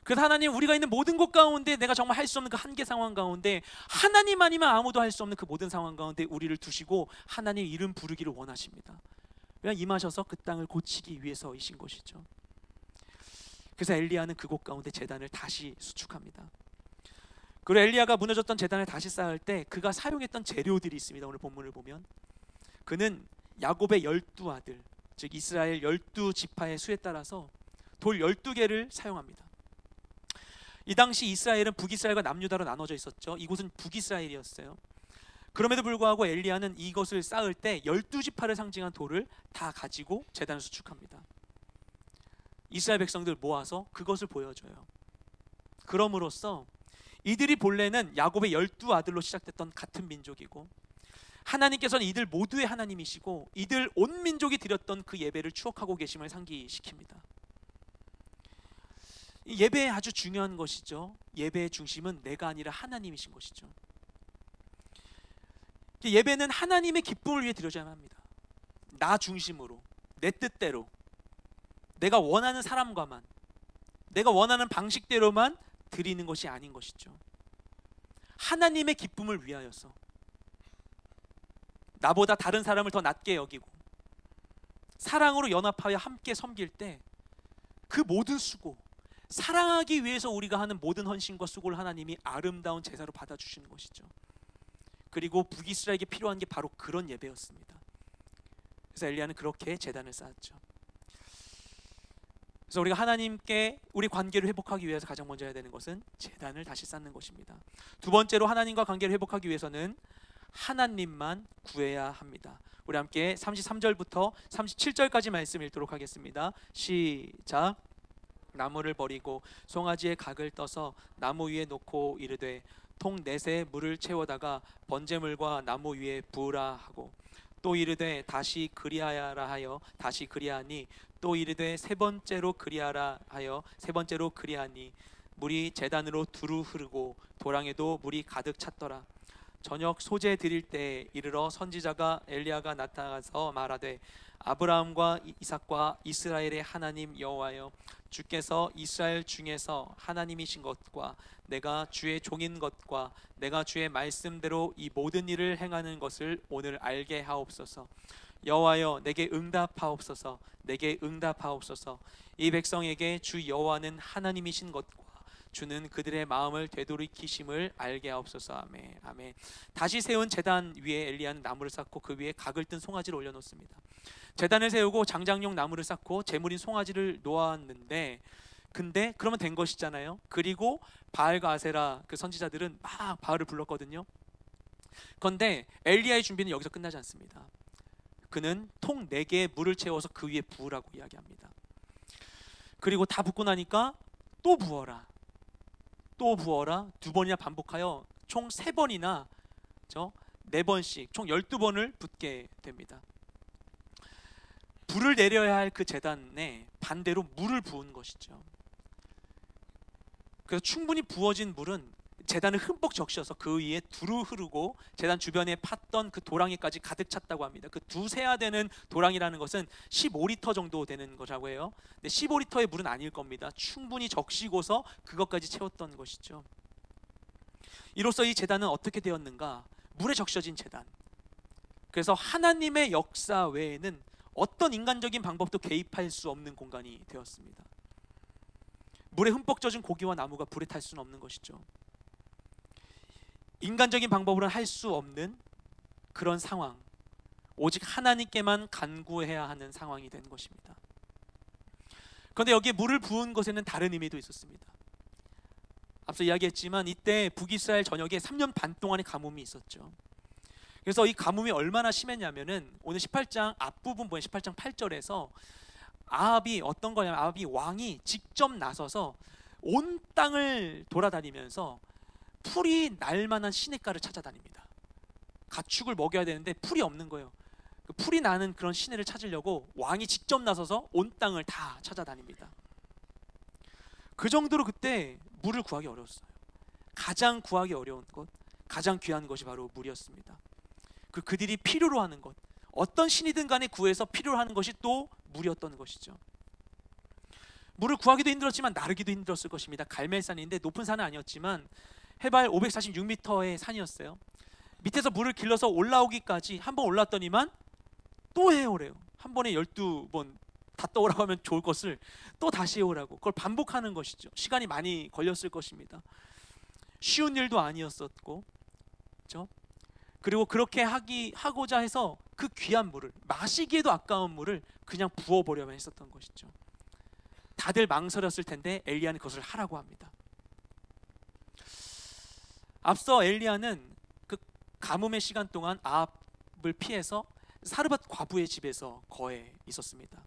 그래서 하나님 우리가 있는 모든 곳 가운데 내가 정말 할 수 없는 그 한계 상황 가운데 하나님 아니면 아무도 할 수 없는 그 모든 상황 가운데 우리를 두시고 하나님 이름 부르기를 원하십니다. 왜냐하면 임하셔서 그 땅을 고치기 위해서이신 것이죠. 그래서 엘리야는 그곳 가운데 제단을 다시 수축합니다. 그리고 엘리야가 무너졌던 제단을 다시 쌓을 때 그가 사용했던 재료들이 있습니다. 오늘 본문을 보면 그는 야곱의 12아들 즉 이스라엘 12지파의 수에 따라서 돌 12개를 사용합니다. 이 당시 이스라엘은 북이스라엘과 남유다로 나눠져 있었죠. 이곳은 북이스라엘이었어요. 그럼에도 불구하고 엘리야는 이것을 쌓을 때 12지파를 상징한 돌을 다 가지고 제단을 수축합니다. 이스라엘 백성들 모아서 그것을 보여줘요. 그럼으로써 이들이 본래는 야곱의 12아들로 시작됐던 같은 민족이고 하나님께서는 이들 모두의 하나님이시고 이들 온 민족이 드렸던 그 예배를 추억하고 계심을 상기시킵니다. 이 예배에 아주 중요한 것이죠. 예배의 중심은 내가 아니라 하나님이신 것이죠. 예배는 하나님의 기쁨을 위해 드려져야만 합니다. 나 중심으로, 내 뜻대로, 내가 원하는 사람과만, 내가 원하는 방식대로만 드리는 것이 아닌 것이죠. 하나님의 기쁨을 위하여서 나보다 다른 사람을 더 낮게 여기고 사랑으로 연합하여 함께 섬길 때 그 모든 수고, 사랑하기 위해서 우리가 하는 모든 헌신과 수고를 하나님이 아름다운 제사로 받아주시는 것이죠. 그리고 북이스라엘에게 필요한 게 바로 그런 예배였습니다. 그래서 엘리야는 그렇게 제단을 쌓았죠. 그래서 우리가 하나님께 우리 관계를 회복하기 위해서 가장 먼저 해야 되는 것은 제단을 다시 쌓는 것입니다. 두 번째로 하나님과 관계를 회복하기 위해서는 하나님만 구해야 합니다. 우리 함께 33절부터 37절까지 말씀 읽도록 하겠습니다. 시작. 나무를 버리고 송아지의 각을 떠서 나무 위에 놓고 이르되 통 넷에 물을 채워다가 번제물과 나무 위에 부으라 하고 또 이르되 다시 그리하여라 하여 다시 그리하니 또 이르되 세 번째로 그리하라 하여 세 번째로 그리하니 물이 제단으로 두루 흐르고 도랑에도 물이 가득 찼더라. 저녁 소제 드릴 때에 이르러 선지자가 엘리야가 나타나서 말하되 아브라함과 이삭과 이스라엘의 하나님 여호와여 주께서 이스라엘 중에서 하나님이신 것과 내가 주의 종인 것과 내가 주의 말씀대로 이 모든 일을 행하는 것을 오늘 알게 하옵소서. 여호와여 내게 응답하옵소서. 내게 응답하옵소서. 이 백성에게 주 여호와는 하나님이신 것과 주는 그들의 마음을 되돌이키심을 알게 하옵소서. 아멘. 아멘. 다시 세운 제단 위에 엘리야는 나무를 쌓고 그 위에 각을 뜬 송아지를 올려놓습니다. 제단을 세우고 장작용 나무를 쌓고 제물인 송아지를 놓았는데 근데 그러면 된 것이잖아요. 그리고 바알과 아세라 그 선지자들은 막 바알을 불렀거든요. 그런데 엘리야의 준비는 여기서 끝나지 않습니다. 그는 통 4개의 물을 채워서 그 위에 부으라고 이야기합니다. 그리고 다 붓고 나니까 또 부어라, 또 부어라, 2번이나 반복하여 총 3번이나 4번씩 총 12번을 붓게 됩니다. 불을 내려야 할 그 제단에 반대로 물을 부은 것이죠. 그래서 충분히 부어진 물은 제단을 흠뻑 적셔서 그 위에 두루 흐르고 제단 주변에 팠던 그 도랑이까지 가득 찼다고 합니다. 그 두세야 되는 도랑이라는 것은 15리터 정도 되는 거라고 해요. 근데 15리터의 물은 아닐 겁니다. 충분히 적시고서 그것까지 채웠던 것이죠. 이로써 이 제단은 어떻게 되었는가? 물에 적셔진 제단. 그래서 하나님의 역사 외에는 어떤 인간적인 방법도 개입할 수 없는 공간이 되었습니다. 물에 흠뻑 젖은 고기와 나무가 불에 탈 수는 없는 것이죠. 인간적인 방법으로는 할 수 없는 그런 상황, 오직 하나님께만 간구해야 하는 상황이 된 것입니다. 그런데 여기에 물을 부은 것에는 다른 의미도 있었습니다. 앞서 이야기했지만 이때 북이스라엘 전역에 3년 반 동안의 가뭄이 있었죠. 그래서 이 가뭄이 얼마나 심했냐면은 오늘 18장 앞부분 보면 18장 8절에서 아합이 어떤 거냐면 아합이 왕이 직접 나서서 온 땅을 돌아다니면서 풀이 날 만한 시냇가를 찾아다닙니다. 가축을 먹여야 되는데 풀이 없는 거예요. 그 풀이 나는 그런 시내를 찾으려고 왕이 직접 나서서 온 땅을 다 찾아다닙니다. 그 정도로 그때 물을 구하기 어려웠어요. 가장 구하기 어려운 것, 가장 귀한 것이 바로 물이었습니다. 그들이 필요로 하는 것, 어떤 신이든 간에 구해서 필요로 하는 것이 또 물이었던 것이죠. 물을 구하기도 힘들었지만 나르기도 힘들었을 것입니다. 갈멜산인데 높은 산은 아니었지만 해발 546m의 산이었어요. 밑에서 물을 길러서 올라오기까지 한 번 올랐더니만 또 해오래요. 한 번에 12번 다 떠오라고 하면 좋을 것을 또 다시 해오라고, 그걸 반복하는 것이죠. 시간이 많이 걸렸을 것입니다. 쉬운 일도 아니었었고, 그렇죠? 그리고 그렇게 하고자 해서 그 귀한 물을, 마시기에도 아까운 물을 그냥 부어버려만 했었던 것이죠. 다들 망설였을 텐데 엘리야는 그것을 하라고 합니다. 앞서 엘리야는 그 가뭄의 시간 동안 아합을 피해서 사르밧 과부의 집에서 거해 있었습니다.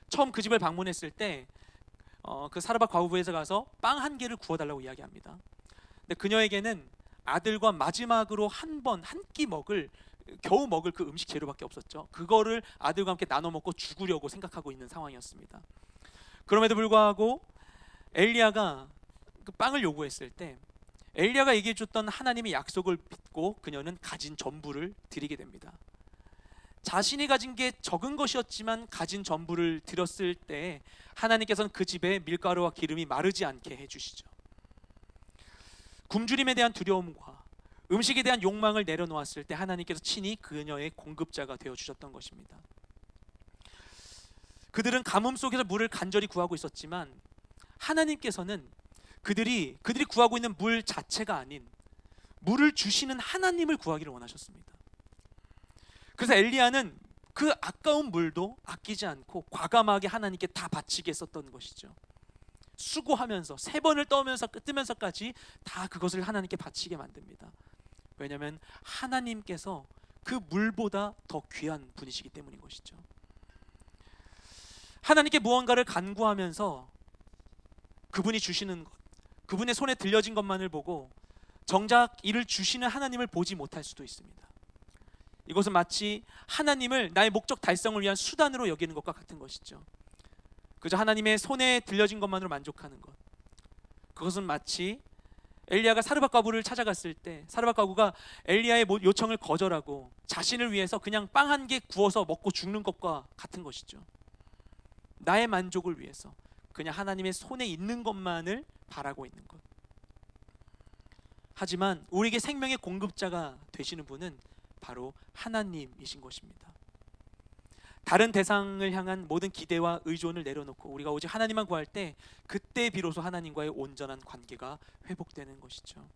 처음 그 집을 방문했을 때 그 사르밧 과부에서 가서 빵 1개를 구워달라고 이야기합니다. 근데 그녀에게는 아들과 마지막으로 한 끼 겨우 먹을 그 음식 재료밖에 없었죠. 그거를 아들과 함께 나눠 먹고 죽으려고 생각하고 있는 상황이었습니다. 그럼에도 불구하고 엘리야가 그 빵을 요구했을 때 엘리야가 얘기해 줬던 하나님의 약속을 믿고 그녀는 가진 전부를 드리게 됩니다. 자신이 가진 게 적은 것이었지만 가진 전부를 드렸을 때 하나님께서는 그 집에 밀가루와 기름이 마르지 않게 해주시죠. 굶주림에 대한 두려움과 음식에 대한 욕망을 내려놓았을 때 하나님께서 친히 그녀의 공급자가 되어주셨던 것입니다. 그들은 가뭄 속에서 물을 간절히 구하고 있었지만 하나님께서는 그들이 구하고 있는 물 자체가 아닌 물을 주시는 하나님을 구하기를 원하셨습니다. 그래서 엘리야는 그 아까운 물도 아끼지 않고 과감하게 하나님께 다 바치게 했었던 것이죠. 수고하면서 3번을 뜨면서까지 다 그것을 하나님께 바치게 만듭니다. 왜냐하면 하나님께서 그 물보다 더 귀한 분이시기 때문인 것이죠. 하나님께 무언가를 간구하면서 그분이 주시는 것, 그분의 손에 들려진 것만을 보고 정작 이를 주시는 하나님을 보지 못할 수도 있습니다. 이것은 마치 하나님을 나의 목적 달성을 위한 수단으로 여기는 것과 같은 것이죠. 그저 하나님의 손에 들려진 것만으로 만족하는 것, 그것은 마치 엘리야가 사르밧 과부를 찾아갔을 때 사르밧 과부가 엘리야의 요청을 거절하고 자신을 위해서 그냥 빵 1개 구워서 먹고 죽는 것과 같은 것이죠. 나의 만족을 위해서 그냥 하나님의 손에 있는 것만을 바라고 있는 것. 하지만 우리에게 생명의 공급자가 되시는 분은 바로 하나님이신 것입니다. 다른 대상을 향한 모든 기대와 의존을 내려놓고 우리가 오직 하나님만 구할 때 그때 비로소 하나님과의 온전한 관계가 회복되는 것이죠.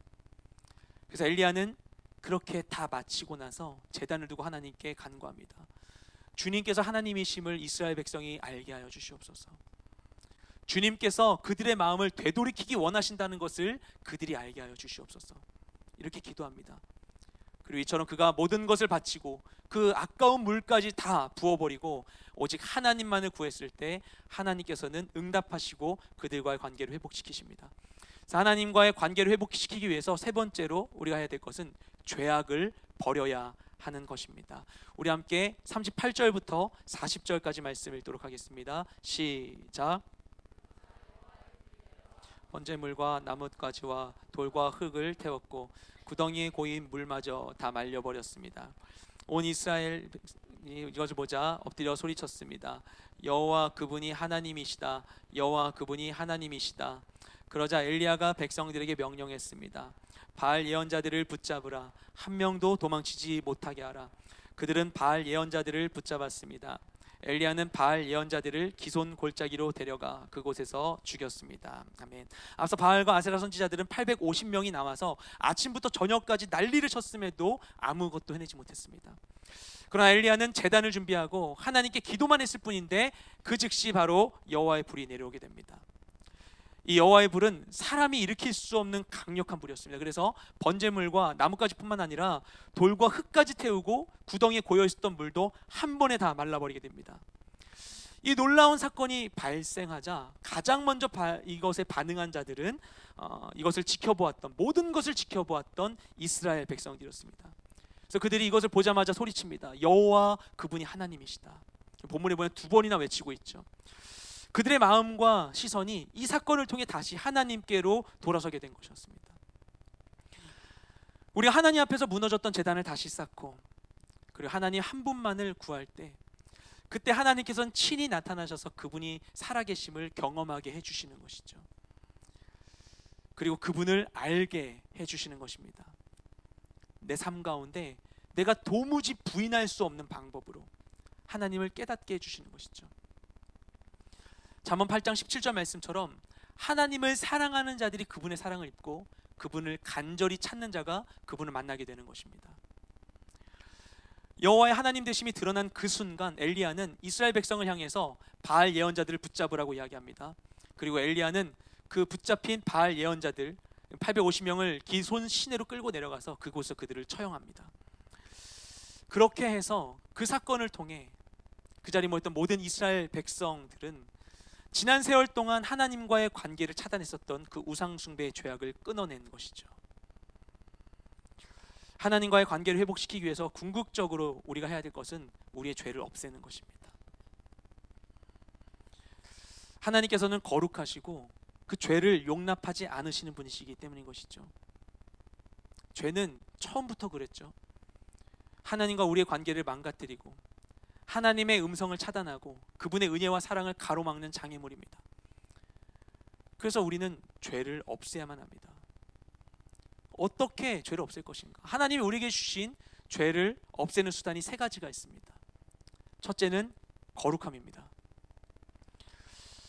그래서 엘리야는 그렇게 다 마치고 나서 제단을 두고 하나님께 간구합니다. 주님께서 하나님이심을 이스라엘 백성이 알게 하여 주시옵소서. 주님께서 그들의 마음을 되돌이키기 원하신다는 것을 그들이 알게 하여 주시옵소서. 이렇게 기도합니다. 그리고 이처럼 그가 모든 것을 바치고 그 아까운 물까지 다 부어버리고 오직 하나님만을 구했을 때 하나님께서는 응답하시고 그들과의 관계를 회복시키십니다. 그래서 하나님과의 관계를 회복시키기 위해서 세 번째로 우리가 해야 될 것은 죄악을 버려야 하는 것입니다. 우리 함께 38절부터 40절까지 말씀 읽도록 하겠습니다. 시작. 번제물과 나뭇가지와 돌과 흙을 태웠고 구덩이에 고인 물마저 다 말려버렸습니다. 온 이스라엘 이것을 보자 엎드려 소리쳤습니다. 여호와 그분이 하나님이시다. 여호와 그분이 하나님이시다. 그러자 엘리야가 백성들에게 명령했습니다. 바알 예언자들을 붙잡으라. 한 명도 도망치지 못하게 하라. 그들은 바알 예언자들을 붙잡았습니다. 엘리야는 바알 예언자들을 기손 골짜기로 데려가 그곳에서 죽였습니다. 아멘. 앞서 바알과 아세라 선지자들은 850명이 나와서 아침부터 저녁까지 난리를 쳤음에도 아무것도 해내지 못했습니다. 그러나 엘리야는 제단을 준비하고 하나님께 기도만 했을 뿐인데 그 즉시 바로 여호와의 불이 내려오게 됩니다. 이 여호와의 불은 사람이 일으킬 수 없는 강력한 불이었습니다. 그래서 번제물과 나뭇가지뿐만 아니라 돌과 흙까지 태우고 구덩이에 고여있었던 물도 한 번에 다 말라버리게 됩니다. 이 놀라운 사건이 발생하자 가장 먼저 이것에 반응한 자들은 이것을 지켜보았던, 모든 것을 지켜보았던 이스라엘 백성들이었습니다. 그래서 그들이 이것을 보자마자 소리칩니다. 여호와 그분이 하나님이시다. 본문에 보면 두 번이나 외치고 있죠. 그들의 마음과 시선이 이 사건을 통해 다시 하나님께로 돌아서게 된 것이었습니다. 우리가 하나님 앞에서 무너졌던 제단을 다시 쌓고 그리고 하나님 한 분만을 구할 때 그때 하나님께서는 친히 나타나셔서 그분이 살아계심을 경험하게 해주시는 것이죠. 그리고 그분을 알게 해주시는 것입니다. 내 삶 가운데 내가 도무지 부인할 수 없는 방법으로 하나님을 깨닫게 해주시는 것이죠. 잠언 8장 17절 말씀처럼 하나님을 사랑하는 자들이 그분의 사랑을 입고 그분을 간절히 찾는 자가 그분을 만나게 되는 것입니다. 여호와의 하나님 되심이 드러난 그 순간 엘리야는 이스라엘 백성을 향해서 바알 예언자들을 붙잡으라고 이야기합니다. 그리고 엘리야는 그 붙잡힌 바알 예언자들 850명을 기손 시내로 끌고 내려가서 그곳에서 그들을 처형합니다. 그렇게 해서 그 사건을 통해 그 자리에 모였던 모든 이스라엘 백성들은 지난 세월 동안 하나님과의 관계를 차단했었던 그 우상숭배의 죄악을 끊어낸 것이죠. 하나님과의 관계를 회복시키기 위해서 궁극적으로 우리가 해야 될 것은 우리의 죄를 없애는 것입니다. 하나님께서는 거룩하시고 그 죄를 용납하지 않으시는 분이시기 때문인 것이죠. 죄는 처음부터 그랬죠. 하나님과 우리의 관계를 망가뜨리고 하나님의 음성을 차단하고 그분의 은혜와 사랑을 가로막는 장애물입니다. 그래서 우리는 죄를 없애야만 합니다. 어떻게 죄를 없앨 것인가? 하나님이 우리에게 주신 죄를 없애는 수단이 세 가지가 있습니다. 첫째는 거룩함입니다.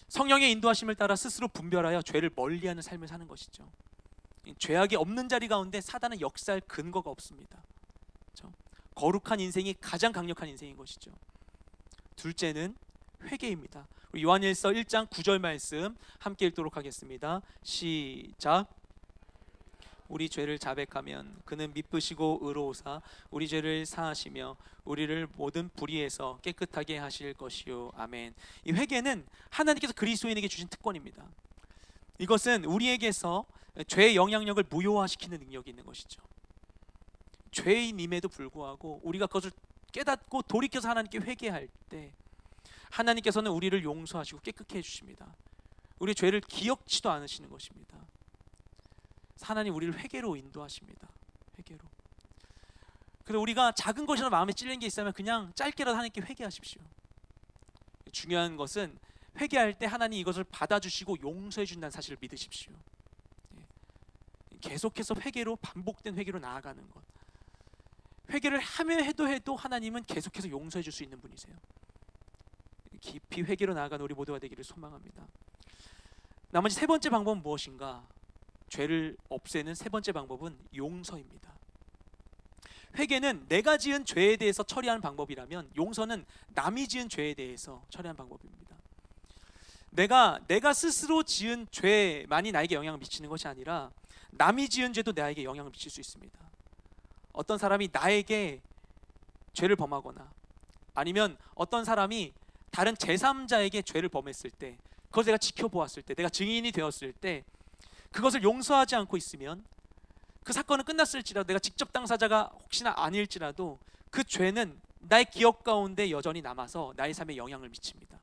성령의 인도하심을 따라 스스로 분별하여 죄를 멀리하는 삶을 사는 것이죠. 죄악이 없는 자리 가운데 사단은 역사할 근거가 없습니다. 그렇죠? 거룩한 인생이 가장 강력한 인생인 것이죠. 둘째는 회개입니다. 요한일서 1장 9절 말씀 함께 읽도록 하겠습니다. 시작. 우리 죄를 자백하면 그는 미쁘시고 의로우사 우리 죄를 사하시며 우리를 모든 불의에서 깨끗하게 하실 것이요. 아멘. 이 회개는 하나님께서 그리스도인에게 주신 특권입니다. 이것은 우리에게서 죄의 영향력을 무효화시키는 능력이 있는 것이죠. 죄인임에도 불구하고 우리가 그것을 깨닫고 돌이켜서 하나님께 회개할 때 하나님께서는 우리를 용서하시고 깨끗게 해주십니다. 우리 죄를 기억지도 않으시는 것입니다. 하나님 우리를 회개로 인도하십니다. 회개로. 그래서 우리가 작은 것이라도 마음에 찔린 게 있으면 그냥 짧게라도 하나님께 회개하십시오. 중요한 것은 회개할 때 하나님 이것을 받아주시고 용서해 준다는 사실을 믿으십시오. 계속해서 회개로, 반복된 회개로 나아가는 것. 회개를 하며 해도 하나님은 계속해서 용서해 줄 수 있는 분이세요. 깊이 회개로 나아가는 우리 모두가 되기를 소망합니다. 나머지 세 번째 방법은 무엇인가? 죄를 없애는 세 번째 방법은 용서입니다. 회개는 내가 지은 죄에 대해서 처리하는 방법이라면 용서는 남이 지은 죄에 대해서 처리하는 방법입니다. 내가 스스로 지은 죄만이 나에게 영향을 미치는 것이 아니라 남이 지은 죄도 나에게 영향을 미칠 수 있습니다. 어떤 사람이 나에게 죄를 범하거나 아니면 어떤 사람이 다른 제3자에게 죄를 범했을 때 그걸 내가 지켜보았을 때 내가 증인이 되었을 때 그것을 용서하지 않고 있으면 그 사건은 끝났을지라도, 내가 직접 당사자가 혹시나 아닐지라도 그 죄는 나의 기억 가운데 여전히 남아서 나의 삶에 영향을 미칩니다.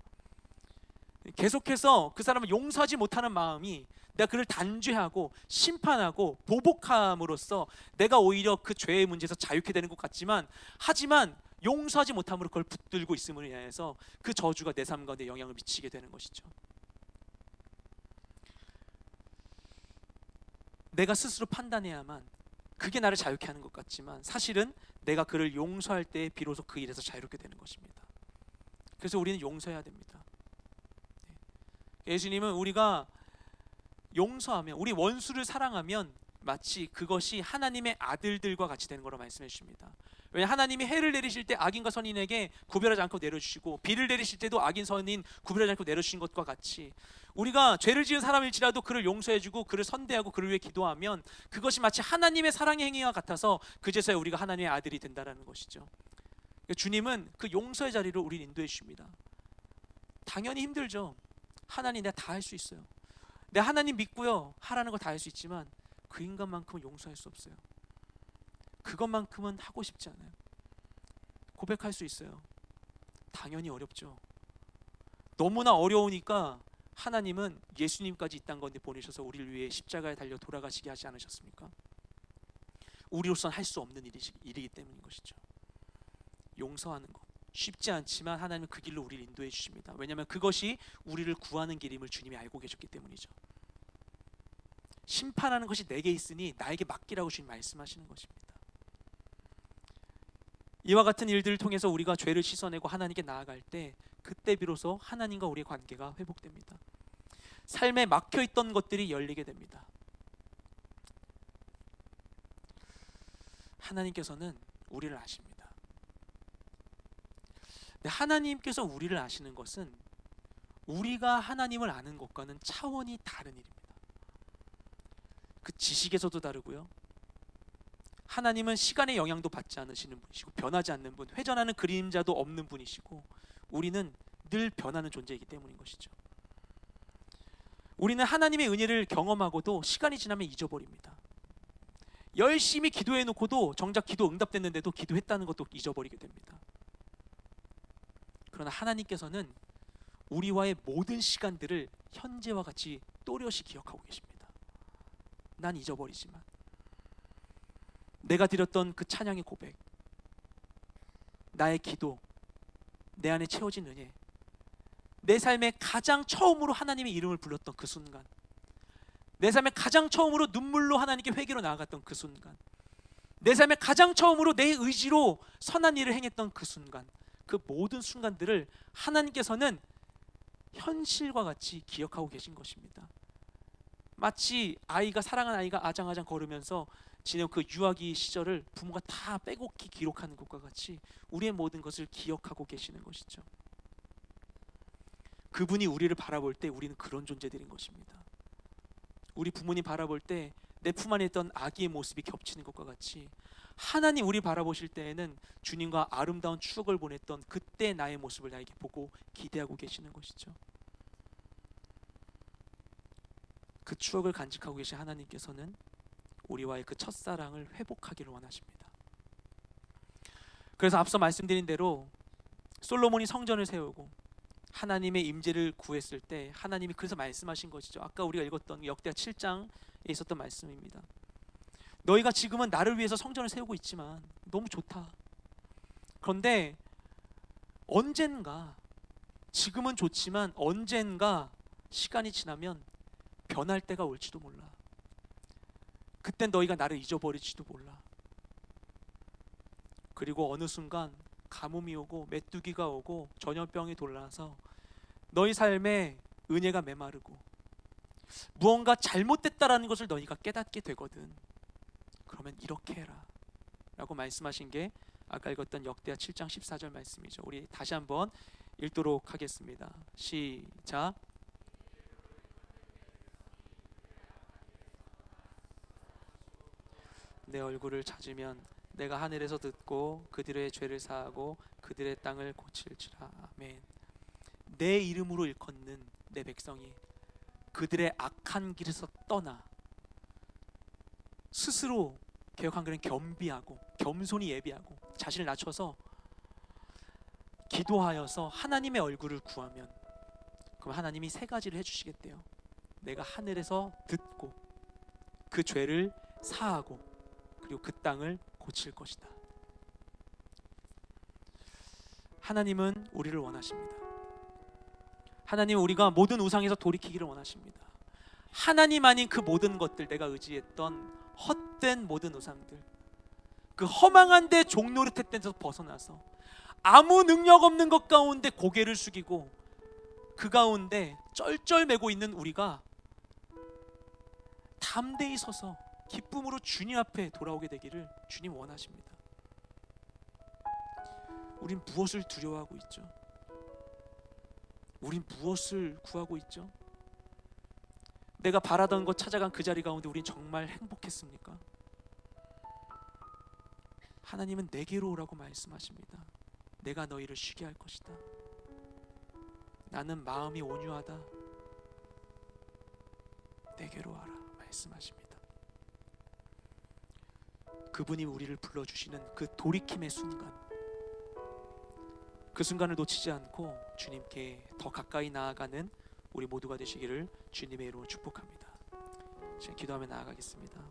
계속해서 그 사람을 용서하지 못하는 마음이 내가 그를 단죄하고 심판하고 보복함으로써 내가 오히려 그 죄의 문제에서 자유케 되는 것 같지만, 하지만 용서하지 못함으로 그걸 붙들고 있음으로 인해서 그 저주가 내 삶 가운데 영향을 미치게 되는 것이죠. 내가 스스로 판단해야만 그게 나를 자유케 하는 것 같지만, 사실은 내가 그를 용서할 때 비로소 그 일에서 자유롭게 되는 것입니다. 그래서 우리는 용서해야 됩니다. 예수님은 우리가 용서하면, 우리 원수를 사랑하면 마치 그것이 하나님의 아들들과 같이 되는 거라고 말씀해 주십니다. 왜냐, 하나님이 해를 내리실 때 악인과 선인에게 구별하지 않고 내려주시고, 비를 내리실 때도 악인 선인 구별하지 않고 내려주신 것과 같이, 우리가 죄를 지은 사람일지라도 그를 용서해주고 그를 선대하고 그를 위해 기도하면 그것이 마치 하나님의 사랑의 행위와 같아서 그제서야 우리가 하나님의 아들이 된다는 것이죠. 주님은 그 용서의 자리로 우리를 인도해 주십니다. 당연히 힘들죠. 하나님, 내가 다 할 수 있어요. 내가 하나님 믿고요, 하라는 거 다 할 수 있지만 그 인간만큼은 용서할 수 없어요. 그것만큼은 하고 싶지 않아요. 고백할 수 있어요. 당연히 어렵죠. 너무나 어려우니까 하나님은 예수님까지 이 땅 가운데 보내셔서 우리를 위해 십자가에 달려 돌아가시게 하지 않으셨습니까? 우리로서는 할 수 없는 일이기 때문인 것이죠. 용서하는 것 쉽지 않지만 하나님은 그 길로 우리를 인도해 주십니다. 왜냐하면 그것이 우리를 구하는 길임을 주님이 알고 계셨기 때문이죠. 심판하는 것이 내게 있으니 나에게 맡기라고 주님 말씀하시는 것입니다. 이와 같은 일들을 통해서 우리가 죄를 씻어내고 하나님께 나아갈 때, 그때 비로소 하나님과 우리의 관계가 회복됩니다. 삶에 막혀있던 것들이 열리게 됩니다. 하나님께서는 우리를 아십니다. 근데 하나님께서 우리를 아시는 것은 우리가 하나님을 아는 것과는 차원이 다른 일입니다. 그 지식에서도 다르고요, 하나님은 시간의 영향도 받지 않으시는 분이시고 변하지 않는 분, 회전하는 그림자도 없는 분이시고, 우리는 늘 변하는 존재이기 때문인 것이죠. 우리는 하나님의 은혜를 경험하고도 시간이 지나면 잊어버립니다. 열심히 기도해 놓고도 정작 기도 응답됐는데도 기도했다는 것도 잊어버리게 됩니다. 그러나 하나님께서는 우리와의 모든 시간들을 현재와 같이 또렷이 기억하고 계십니다. 난 잊어버리지만 내가 드렸던 그 찬양의 고백, 나의 기도, 내 안에 채워진 은혜, 내 삶에 가장 처음으로 하나님의 이름을 불렀던 그 순간, 내 삶에 가장 처음으로 눈물로 하나님께 회개로 나아갔던 그 순간, 내 삶에 가장 처음으로 내 의지로 선한 일을 행했던 그 순간, 그 모든 순간들을 하나님께서는 현실과 같이 기억하고 계신 것입니다. 마치 사랑하는 아이가 아장아장 걸으면서 지낸 그 유아기 시절을 부모가 다 빼곡히 기록하는 것과 같이 우리의 모든 것을 기억하고 계시는 것이죠. 그분이 우리를 바라볼 때 우리는 그런 존재들인 것입니다. 우리 부모님 바라볼 때 내 품 안에 있던 아기의 모습이 겹치는 것과 같이, 하나님 우리 바라보실 때에는 주님과 아름다운 추억을 보냈던 그때 나의 모습을 나에게 보고 기대하고 계시는 것이죠. 그 추억을 간직하고 계신 하나님께서는 우리와의 그 첫사랑을 회복하기를 원하십니다. 그래서 앞서 말씀드린 대로 솔로몬이 성전을 세우고 하나님의 임재를 구했을 때 하나님이 그래서 말씀하신 것이죠. 아까 우리가 읽었던 역대하 7장에 있었던 말씀입니다. 너희가 지금은 나를 위해서 성전을 세우고 있지만 너무 좋다. 그런데 언젠가, 지금은 좋지만 언젠가 시간이 지나면 변할 때가 올지도 몰라. 그땐 너희가 나를 잊어버릴지도 몰라. 그리고 어느 순간 가뭄이 오고 메뚜기가 오고 전염병이 돌아서 너희 삶에 은혜가 메마르고 무언가 잘못됐다라는 것을 너희가 깨닫게 되거든. 그러면 이렇게 해라 라고 말씀하신 게 아까 읽었던 역대하 7장 14절 말씀이죠. 우리 다시 한번 읽도록 하겠습니다. 시작. 내 얼굴을 찾으면 내가 하늘에서 듣고 그들의 죄를 사하고 그들의 땅을 고칠지라. 아멘. 내 이름으로 일컫는 내 백성이 그들의 악한 길에서 떠나 스스로 개혁한 교회는 겸비하고 겸손히 예비하고 자신을 낮춰서 기도하여서 하나님의 얼굴을 구하면 그럼 하나님이 세 가지를 해주시겠대요. 내가 하늘에서 듣고 그 죄를 사하고 그리고 그 땅을 고칠 것이다. 하나님은 우리를 원하십니다. 하나님은 우리가 모든 우상에서 돌이키기를 원하십니다. 하나님 아닌 그 모든 것들, 내가 의지했던 헛된 모든 우상들, 그 허망한 데 종노릇했던 데서 벗어나서 아무 능력 없는 것 가운데 고개를 숙이고 그 가운데 쩔쩔매고 있는 우리가 담대히 서서 기쁨으로 주님 앞에 돌아오게 되기를 주님 원하십니다. 우린 무엇을 두려워하고 있죠? 우린 무엇을 구하고 있죠? 내가 바라던 것 찾아간 그 자리 가운데 우린 정말 행복했습니까? 하나님은 내게로 오라고 말씀하십니다. 내가 너희를 쉬게 할 것이다. 나는 마음이 온유하다. 내게로 와라 말씀하십니다. 그분이 우리를 불러주시는 그 돌이킴의 순간, 그 순간을 놓치지 않고 주님께 더 가까이 나아가는 우리 모두가 되시기를 주님의 이름으로 축복합니다. 지금 기도하며 나아가겠습니다.